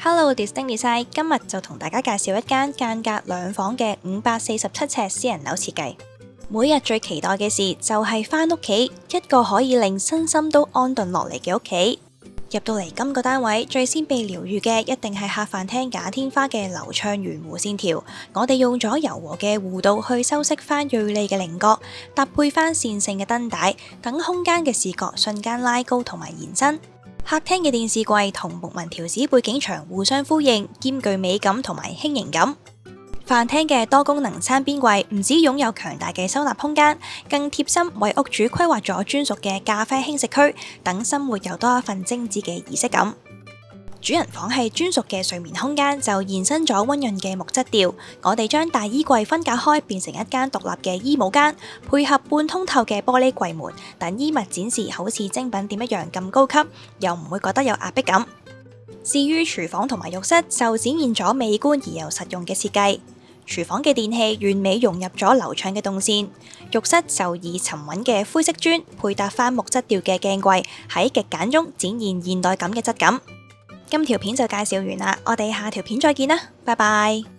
Hello，Distinct Design，今日就同大家介紹一間間隔兩房嘅547尺私人樓設計。每日最期待嘅事就係返屋企，一個可以令身心都安頓落嚟嘅屋企。入到嚟今個單位，最先被療癒嘅一定係客飯廳假天花嘅流暢圓弧線條。我哋用咗柔和嘅弧度去修飾翻銳利嘅稜角，搭配翻線性嘅燈帶，等空間嘅視覺瞬間拉高同埋延伸。客廳嘅電視櫃同木紋條紙背景牆互相呼應，兼具美感同埋輕盈感。飯廳嘅多功能餐邊櫃唔止擁有強大嘅收納空間，更貼心為屋主規劃咗專屬嘅咖啡輕食區，等生活又多一份精緻嘅儀式感。主人房係專屬嘅睡眠空間，就延伸咗溫潤嘅木質調。我哋將大衣櫃分隔開，變成一間獨立嘅衣帽間，配合半通透嘅玻璃櫃門，等衣物展示好似精品店一樣咁高級，又唔會覺得有壓迫感。至於廚房同埋浴室，就展現咗美觀而又實用嘅設計。廚房嘅電器完美融入咗流暢嘅動線，浴室就以沉穩嘅灰色磚配搭翻木質調嘅鏡櫃，喺極簡中展現現代感嘅質感。今條片就介紹完啦，我哋下條片再見啦，拜拜。